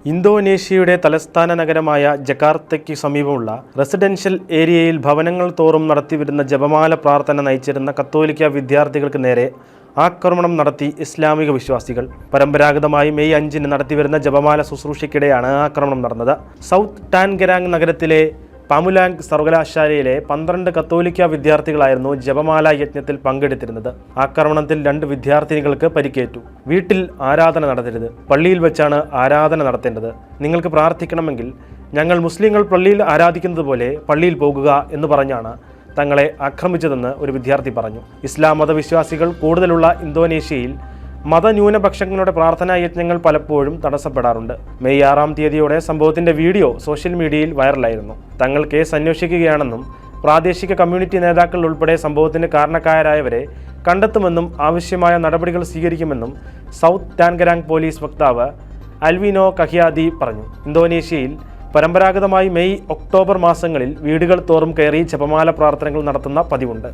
ഇന്തോനേഷ്യയുടെ തലസ്ഥാന നഗരമായ ജക്കാർത്തയ്ക്ക് സമീപമുള്ള റെസിഡൻഷ്യൽ ഏരിയയിൽ ഭവനങ്ങൾ തോറും നടത്തിവരുന്ന ജപമാല പ്രാർത്ഥന നയിച്ചിരുന്ന കത്തോലിക്ക വിദ്യാർത്ഥികൾക്ക് നേരെ ആക്രമണം നടത്തി ഇസ്ലാമിക വിശ്വാസികൾ. പരമ്പരാഗതമായി മെയ് 5-ന് നടത്തിവരുന്ന ജപമാല ശുശ്രൂഷയ്ക്കിടെയാണ് ആക്രമണം നടന്നത്. സൗത്ത് ടാൻഗരാങ് നഗരത്തിലെ പാമുലാങ് സർവകലാശാലയിലെ 12 കത്തോലിക്ക വിദ്യാർത്ഥികളായിരുന്നു ജപമാല യജ്ഞത്തിൽ പങ്കെടുത്തിരുന്നത്. ആക്രമണത്തിൽ 2 വിദ്യാർത്ഥിനികൾക്ക് പരിക്കേറ്റു. വീട്ടിൽ ആരാധന നടത്തരുത്, പള്ളിയിൽ വെച്ചാണ് ആരാധന നടത്തേണ്ടത്. നിങ്ങൾക്ക് പ്രാർത്ഥിക്കണമെങ്കിൽ ഞങ്ങൾ മുസ്ലിങ്ങൾ പള്ളിയിൽ ആരാധിക്കുന്നത് പോലെ പള്ളിയിൽ പോകുക എന്ന് പറഞ്ഞാണ് തങ്ങളെ ആക്രമിച്ചതെന്ന് ഒരു വിദ്യാർത്ഥി പറഞ്ഞു. ഇസ്ലാം മതവിശ്വാസികൾ കൂടുതലുള്ള ഇന്തോനേഷ്യയിൽ മതന്യൂനപക്ഷങ്ങളുടെ പ്രാർത്ഥനാ യജ്ഞങ്ങൾ പലപ്പോഴും തടസ്സപ്പെടാറുണ്ട്. മെയ് 6-ാം തീയതിയോടെ സംഭവത്തിന്റെ വീഡിയോ സോഷ്യൽ മീഡിയയിൽ വൈറലായിരുന്നു. തങ്ങൾ കേസ് അന്വേഷിക്കുകയാണെന്നും പ്രാദേശിക കമ്മ്യൂണിറ്റി നേതാക്കൾ ഉൾപ്പെടെ സംഭവത്തിന് കാരണക്കാരായവരെ കണ്ടെത്തുമെന്നും ആവശ്യമായ നടപടികൾ സ്വീകരിക്കുമെന്നും സൗത്ത് ടാൻഗരാങ് പോലീസ് വക്താവ് അൽവിനോ കഹിയാദി പറഞ്ഞു. ഇന്തോനേഷ്യയിൽ പരമ്പരാഗതമായി മെയ് ഒക്ടോബർ മാസങ്ങളിൽ വീടുകൾ തോറും കയറി ജപമാല പ്രാർത്ഥനകൾ നടത്തുന്ന പതിവുണ്ട്.